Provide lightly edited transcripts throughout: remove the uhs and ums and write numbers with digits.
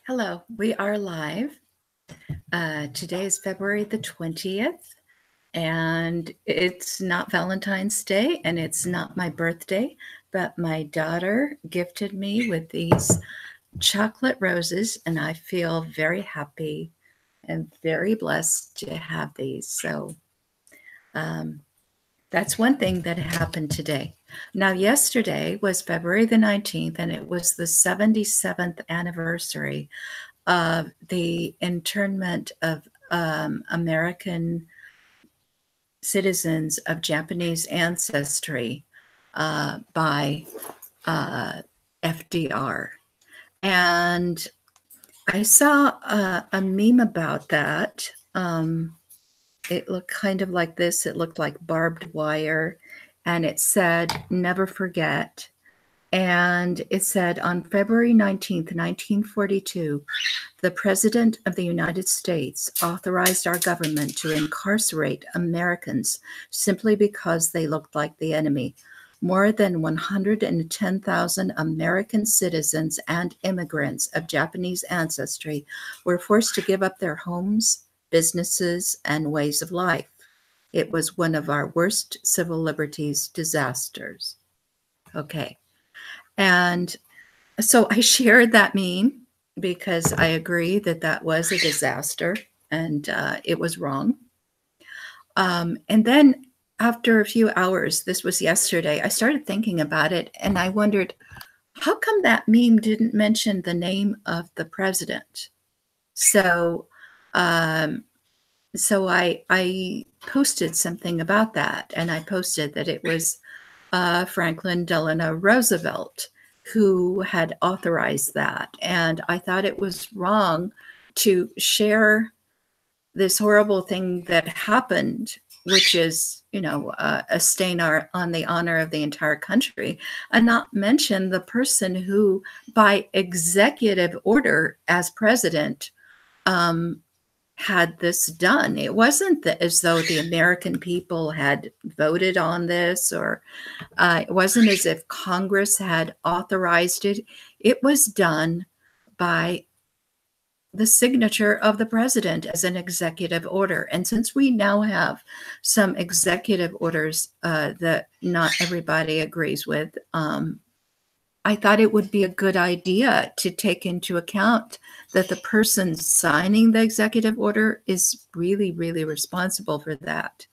Hello, we are live. Today is February the 20th, and it's not Valentine's Day and it's not my birthday, but my daughter gifted me with these chocolate roses, and I feel very happy and very blessed to have these. So that's one thing that happened today. Now, yesterday was February the 19th, and it was the 77th anniversary of the internment of American citizens of Japanese ancestry by FDR. And I saw a meme about that. It looked kind of like this. It looked like barbed wire, and it said, "Never forget." And it said, on February 19th, 1942, the President of the United States authorized our government to incarcerate Americans simply because they looked like the enemy. More than 110,000 American citizens and immigrants of Japanese ancestry were forced to give up their homes, businesses, and ways of life. It was one of our worst civil liberties disasters. Okay. And so I shared that meme because I agree that that was a disaster and it was wrong. And then after a few hours, this was yesterday, I started thinking about it and I wondered, how come that meme didn't mention the name of the president? So, I posted something about that, and I posted that it was Franklin Delano Roosevelt who had authorized that. And I thought it was wrong to share this horrible thing that happened, which is, a stain on the honor of the entire country, and not mention the person who, by executive order as president, had this done. It wasn't as though the American people had voted on this, or it wasn't as if Congress had authorized it. It was done by the signature of the president as an executive order. And since we now have some executive orders that not everybody agrees with, I thought it would be a good idea to take into account that the person signing the executive order is really, really responsible for that.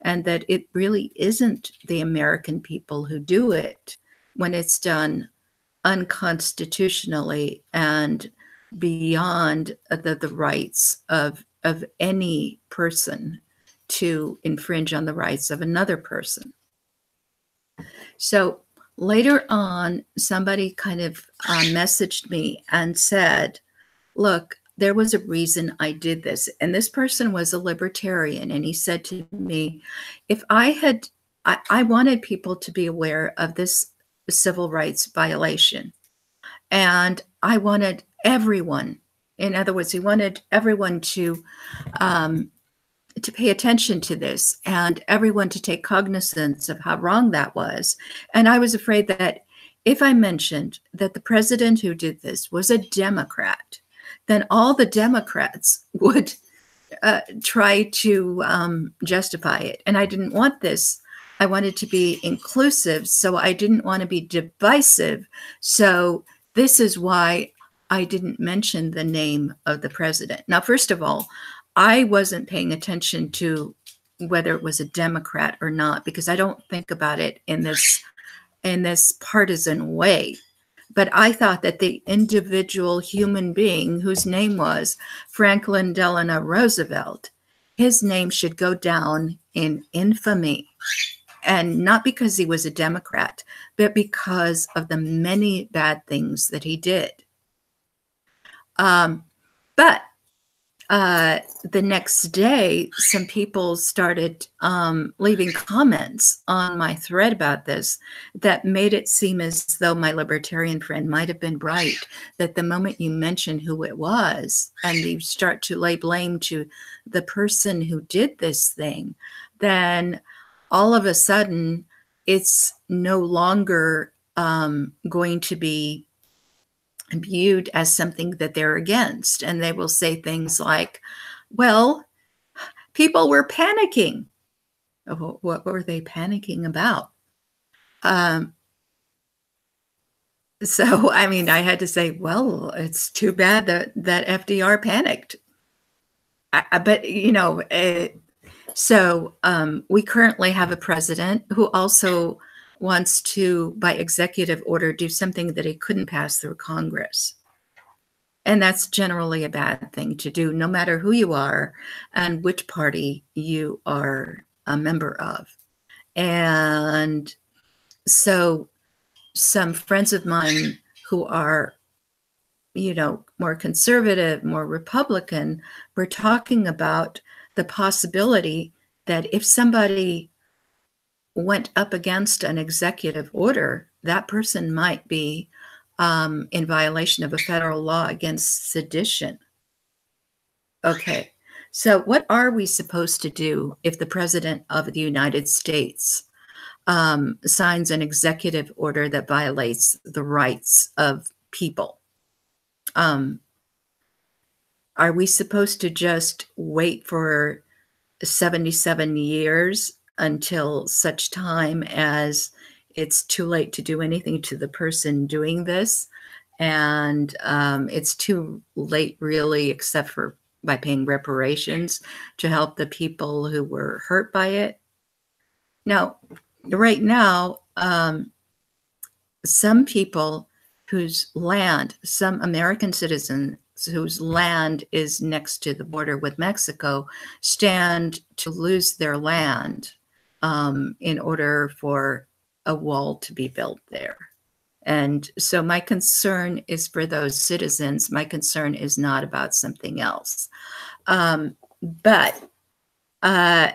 And that it really isn't the American people who do it when it's done unconstitutionally and beyond the rights of any person to infringe on the rights of another person. So later on, somebody kind of messaged me and said, look, there was a reason I did this. And this person was a libertarian. And he said to me, if I wanted people to be aware of this civil rights violation. And I wanted everyone, in other words, he wanted everyone to pay attention to this and everyone to take cognizance of how wrong that was. And I was afraid that if I mentioned that the president who did this was a Democrat, then all the Democrats would try to justify it. And I didn't want this. I wanted to be inclusive, so I didn't want to be divisive. So this is why I didn't mention the name of the president. Now, first of all, I wasn't paying attention to whether it was a Democrat or not, because I don't think about it in this partisan way. But I thought that the individual human being whose name was Franklin Delano Roosevelt, his name should go down in infamy. And not because he was a Democrat, but because of the many bad things that he did. But the next day, some people started leaving comments on my thread about this that made it seem as though my libertarian friend might have been right, that the moment you mention who it was and you start to lay blame to the person who did this thing, then all of a sudden it's no longer going to be viewed as something that they're against. And they will say things like, well, people were panicking. What were they panicking about? So, I mean, I had to say, well, it's too bad that FDR panicked. But, you know, we currently have a president who also wants to, by executive order, do something that he couldn't pass through Congress. And that's generally a bad thing to do, no matter who you are and which party you are a member of. And so some friends of mine who are, you know, more conservative, more Republican, were talking about the possibility that if somebody went up against an executive order, that person might be in violation of a federal law against sedition. Okay, so what are we supposed to do if the President of the United States signs an executive order that violates the rights of people? Are we supposed to just wait for 77 years until such time as it's too late to do anything to the person doing this? And it's too late, really, except for by paying reparations to help the people who were hurt by it. Now, right now, some people whose land, some American citizens whose land is next to the border with Mexico, stand to lose their land in order for a wall to be built there. And so my concern is for those citizens. My concern is not about something else. But the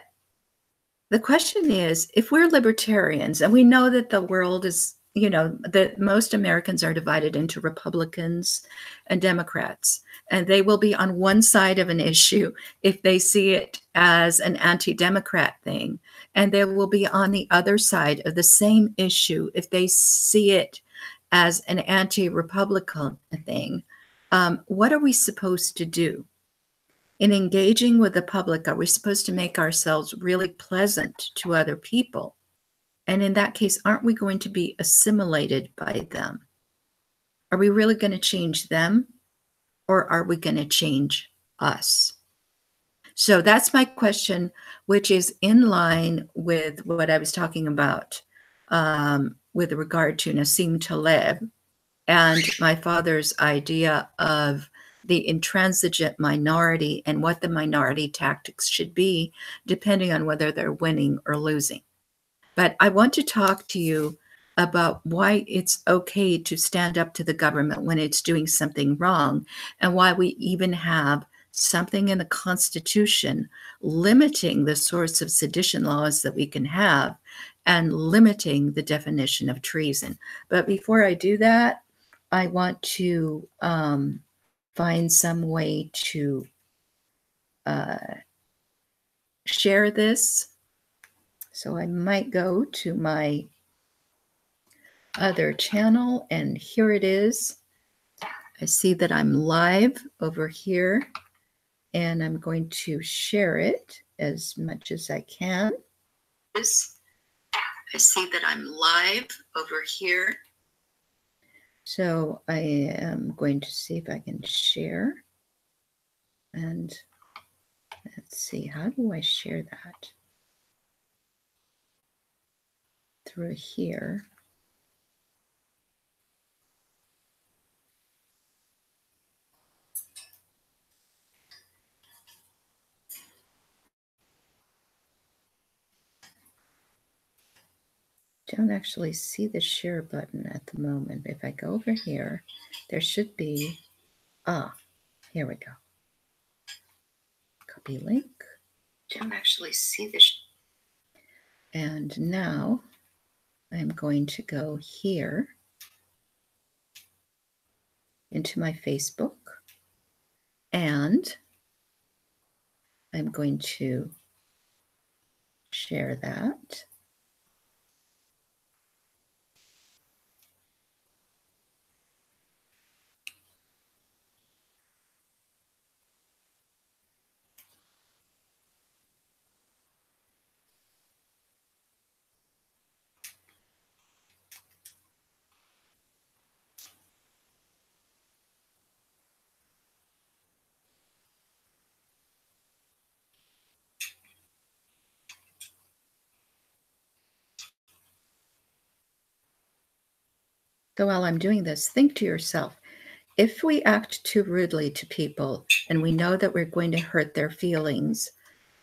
question is, if we're libertarians, and we know that the world is, you know, that most Americans are divided into Republicans and Democrats, and they will be on one side of an issue if they see it as an anti-Democrat thing, and they will be on the other side of the same issue if they see it as an anti-Republican thing. What are we supposed to do? In engaging with the public, are we supposed to make ourselves really pleasant to other people? And in that case, aren't we going to be assimilated by them? Are we really going to change them, or are we going to change us? So that's my question, which is in line with what I was talking about with regard to Nassim Taleb and my father's idea of the intransigent minority and what the minority tactics should be, depending on whether they're winning or losing. But I want to talk to you about why it's okay to stand up to the government when it's doing something wrong, and why we even have something in the Constitution limiting the sorts of sedition laws that we can have and limiting the definition of treason. But before I do that, I want to find some way to share this. So I might go to my other channel, and here it is. I see that I'm live over here, and I'm going to share it as much as I can. I see that I'm live over here. So I am going to see if I can share. And let's see, how do I share that? Through here. Don't actually see the share button at the moment. If I go over here, there should be, here we go. Copy link. Don't actually see the, and now I'm going to go here into my Facebook, and I'm going to share that. So while I'm doing this, think to yourself, if we act too rudely to people and we know that we're going to hurt their feelings,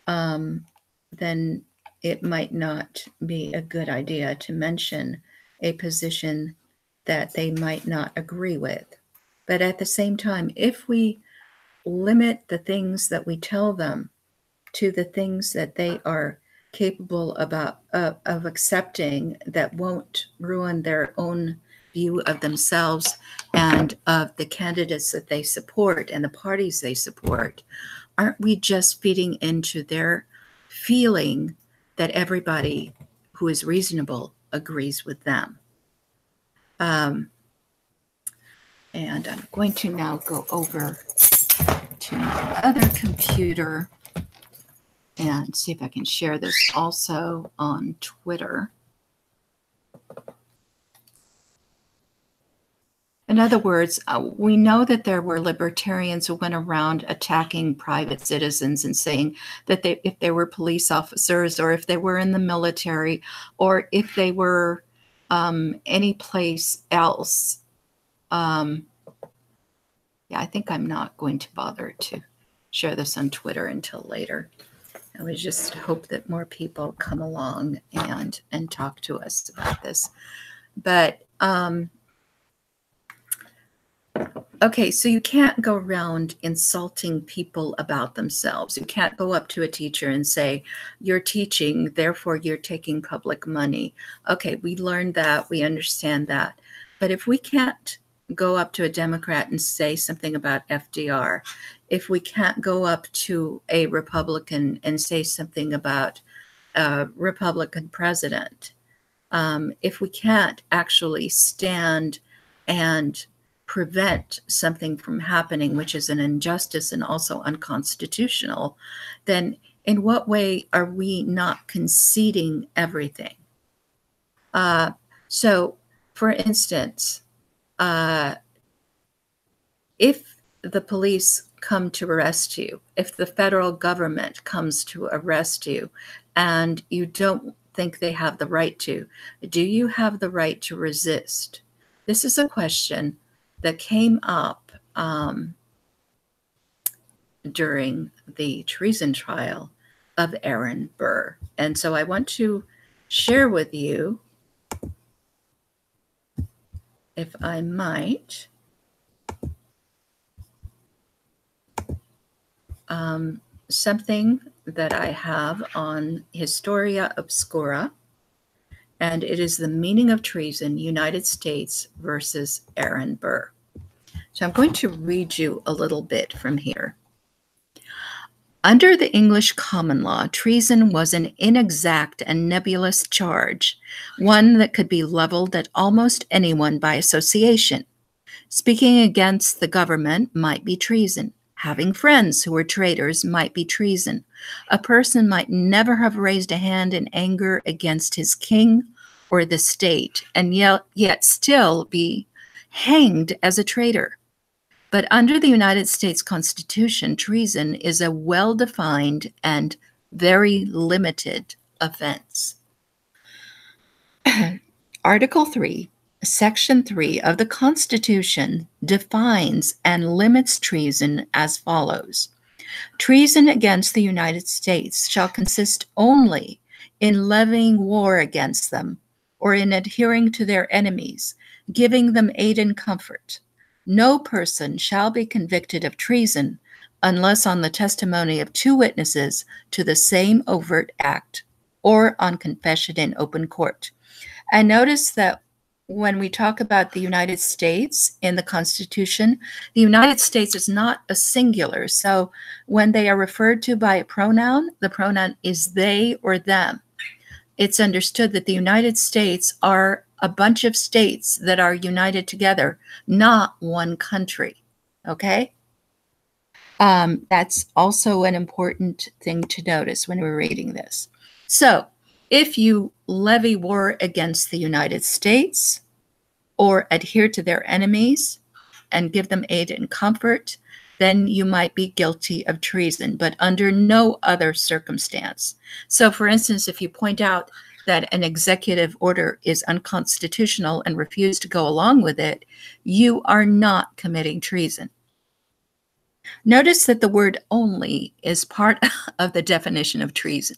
then it might not be a good idea to mention a position that they might not agree with. But at the same time, if we limit the things that we tell them to the things that they are capable of accepting, that won't ruin their own view of themselves and of the candidates that they support and the parties they support, aren't we just feeding into their feeling that everybody who is reasonable agrees with them? And I'm going to now go over to my other computer and see if I can share this also on Twitter. In other words, we know that there were libertarians who went around attacking private citizens and saying that if they were police officers, or if they were in the military, or if they were any place else. Yeah, I think I'm not going to bother to share this on Twitter until later. I would just hope that more people come along and talk to us about this. But okay, so you can't go around insulting people about themselves. You can't go up to a teacher and say, you're teaching, therefore you're taking public money. Okay, we learned that, we understand that. But if we can't go up to a Democrat and say something about FDR, if we can't go up to a Republican and say something about a Republican president, if we can't actually stand and prevent something from happening, which is an injustice and also unconstitutional, then in what way are we not conceding everything? So, for instance, if the police come to arrest you, if the federal government comes to arrest you, and you don't think they have the right to, do you have the right to resist? This is a question that came up during the treason trial of Aaron Burr. And so I want to share with you, if I might, something that I have on Historia Obscura, and it is the meaning of treason, United States versus Aaron Burr. So I'm going to read you a little bit from here. Under the English common law, treason was an inexact and nebulous charge, one that could be leveled at almost anyone by association. Speaking against the government might be treason. Having friends who were traitors might be treason. A person might never have raised a hand in anger against his king or the state, and yet still be hanged as a traitor. But under the United States Constitution, treason is a well-defined and very limited offense. Article 3, Section 3 of the Constitution defines and limits treason as follows. Treason against the United States shall consist only in levying war against them, or in adhering to their enemies, giving them aid and comfort. No person shall be convicted of treason unless on the testimony of 2 witnesses to the same overt act, or on confession in open court. And notice that when we talk about the United States in the Constitution, the United States is not a singular. So when they are referred to by a pronoun, the pronoun is they or them. It's understood that the United States are a bunch of states that are united together, not one country. Okay? That's also an important thing to notice when we're reading this. So if you levy war against the United States or adhere to their enemies and give them aid and comfort, then you might be guilty of treason, but under no other circumstance. So for instance, if you point out that an executive order is unconstitutional and refuse to go along with it, you are not committing treason. Notice that the word only is part of the definition of treason.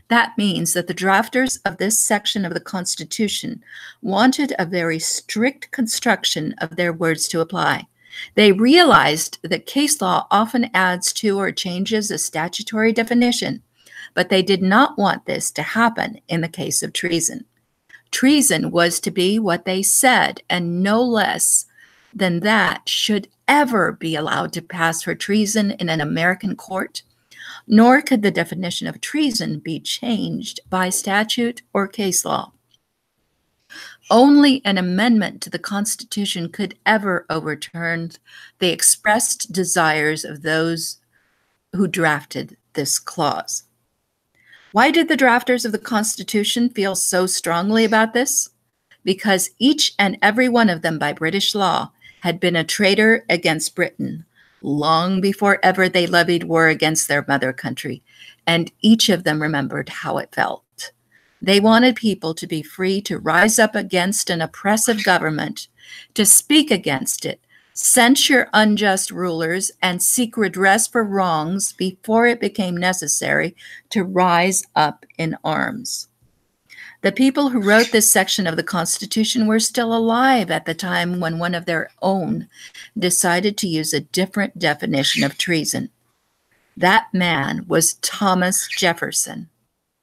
That means that the drafters of this section of the Constitution wanted a very strict construction of their words to apply. They realized that case law often adds to or changes a statutory definition, but they did not want this to happen in the case of treason. Treason was to be what they said, and no less than that should ever be allowed to pass for treason in an American court, nor could the definition of treason be changed by statute or case law. Only an amendment to the Constitution could ever overturn the expressed desires of those who drafted this clause. Why did the drafters of the Constitution feel so strongly about this? Because each and every one of them by British law had been a traitor against Britain long before ever they levied war against their mother country, and each of them remembered how it felt. They wanted people to be free to rise up against an oppressive government, to speak against it, censure unjust rulers, and seek redress for wrongs before it became necessary to rise up in arms. The people who wrote this section of the Constitution were still alive at the time when one of their own decided to use a different definition of treason. That man was Thomas Jefferson,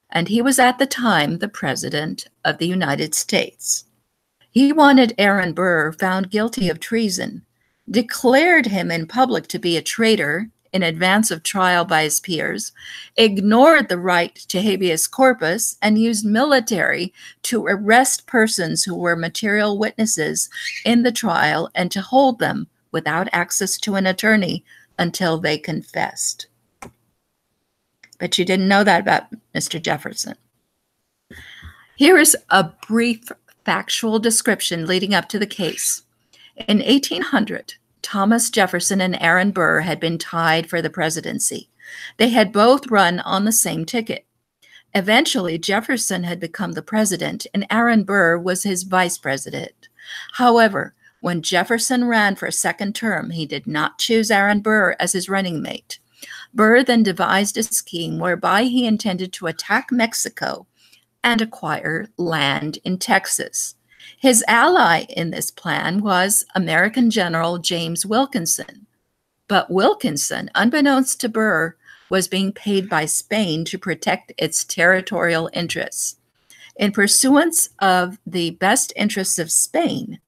and he was at the time the President of the United States. He wanted Aaron Burr found guilty of treason, declared him in public to be a traitor in advance of trial by his peers, ignored the right to habeas corpus, and used military to arrest persons who were material witnesses in the trial and to hold them without access to an attorney until they confessed. But you didn't know that about Mr. Jefferson. Here is a brief factual description leading up to the case. In 1800, Thomas Jefferson and Aaron Burr had been tied for the presidency. They had both run on the same ticket. Eventually, Jefferson had become the president and Aaron Burr was his vice president. However, when Jefferson ran for a second term, he did not choose Aaron Burr as his running mate. Burr then devised a scheme whereby he intended to attack Mexico and acquire land in Texas. His ally in this plan was American General James Wilkinson. But Wilkinson, unbeknownst to Burr, was being paid by Spain to protect its territorial interests. In pursuance of the best interests of Spain,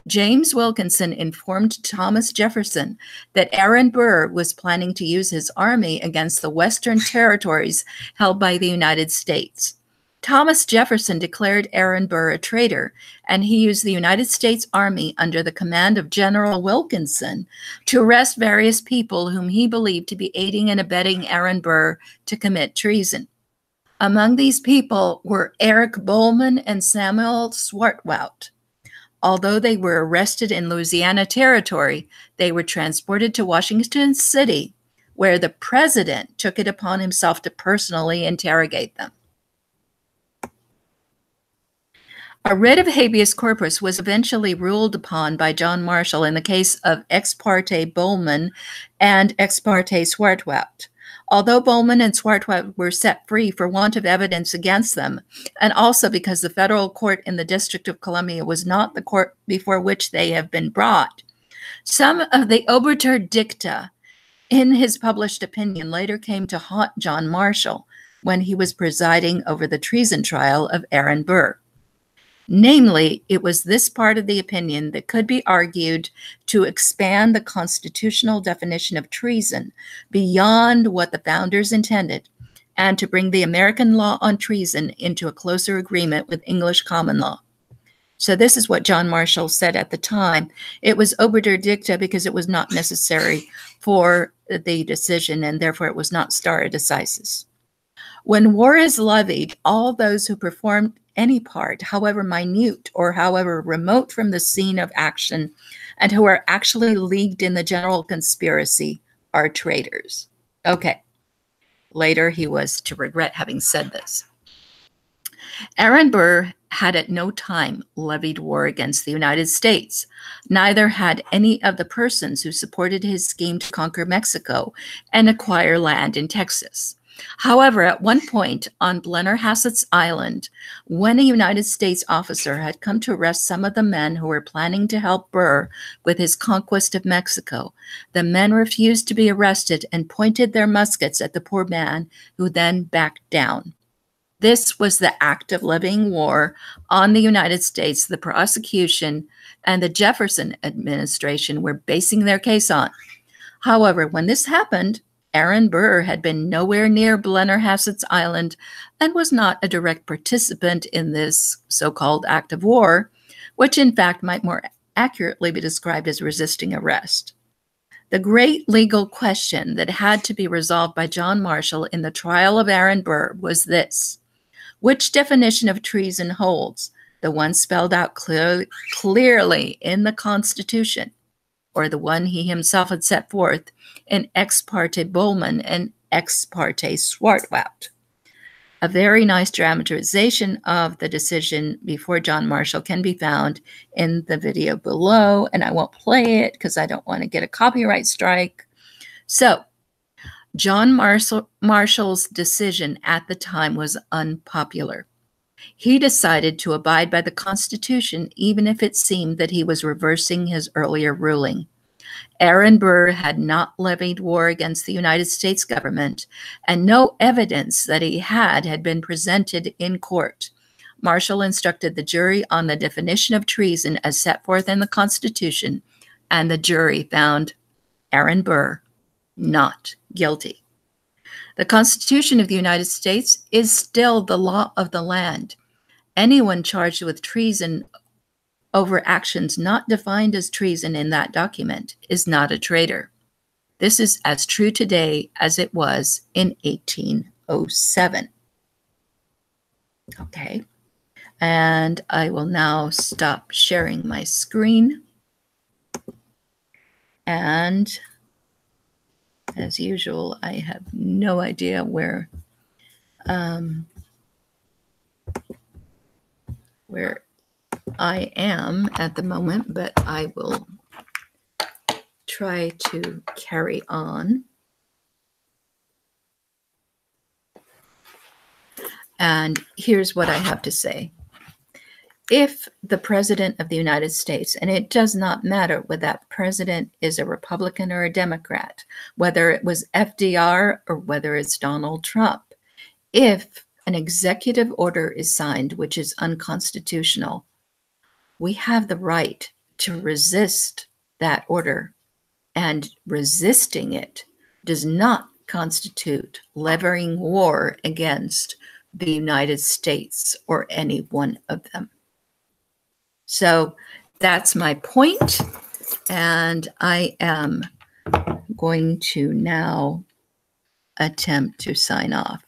James Wilkinson informed Thomas Jefferson that Aaron Burr was planning to use his army against the Western territories held by the United States. Thomas Jefferson declared Aaron Burr a traitor, and he used the United States Army under the command of General Wilkinson to arrest various people whom he believed to be aiding and abetting Aaron Burr to commit treason. Among these people were Eric Bowman and Samuel Swartwout. Although they were arrested in Louisiana Territory, they were transported to Washington City, where the president took it upon himself to personally interrogate them. A writ of habeas corpus was eventually ruled upon by John Marshall in the case of Ex parte Bowman and Ex parte Swartwout. Although Bowman and Swartwout were set free for want of evidence against them, and also because the federal court in the District of Columbia was not the court before which they have been brought, some of the obiter dicta in his published opinion later came to haunt John Marshall when he was presiding over the treason trial of Aaron Burr. Namely, it was this part of the opinion that could be argued to expand the constitutional definition of treason beyond what the founders intended, and to bring the American law on treason into a closer agreement with English common law. So this is what John Marshall said at the time. It was obiter dicta because it was not necessary for the decision, and therefore it was not stare decisis. When war is levied, all those who performed any part, however minute or however remote from the scene of action, and who are actually leagued in the general conspiracy, are traitors. Okay. Later, he was to regret having said this. Aaron Burr had at no time levied war against the United States. Neither had any of the persons who supported his scheme to conquer Mexico and acquire land in Texas. However, at one point on Blennerhassett's Island, when a United States officer had come to arrest some of the men who were planning to help Burr with his conquest of Mexico, the men refused to be arrested and pointed their muskets at the poor man, who then backed down. This was the act of levying war on the United States the prosecution and the Jefferson administration were basing their case on. However, when this happened, Aaron Burr had been nowhere near Blennerhassett's Island and was not a direct participant in this so-called act of war, which in fact might more accurately be described as resisting arrest. The great legal question that had to be resolved by John Marshall in the trial of Aaron Burr was this: which definition of treason holds, the one spelled out clearly in the Constitution, or the one he himself had set forth in Ex parte Bowman and Ex parte Swartwout? A very nice dramatization of the decision before John Marshall can be found in the video below, and I won't play it because I don't want to get a copyright strike. So, John Marshall's decision at the time was unpopular. He decided to abide by the Constitution even if it seemed that he was reversing his earlier ruling. Aaron Burr had not levied war against the United States government, and no evidence that he had been presented in court. Marshall instructed the jury on the definition of treason as set forth in the Constitution, and the jury found Aaron Burr not guilty. The Constitution of the United States is still the law of the land. Anyone charged with treason over actions not defined as treason in that document is not a traitor. This is as true today as it was in 1807. Okay, and I will now stop sharing my screen. And as usual, I have no idea where I am at the moment, but I will try to carry on. And here's what I have to say. If the President of the United States, and it does not matter whether that president is a Republican or a Democrat, whether it was FDR or whether it's Donald Trump, if an executive order is signed which is unconstitutional, we have the right to resist that order, and resisting it does not constitute levying war against the United States or any one of them. So that's my point, and I am going to now attempt to sign off.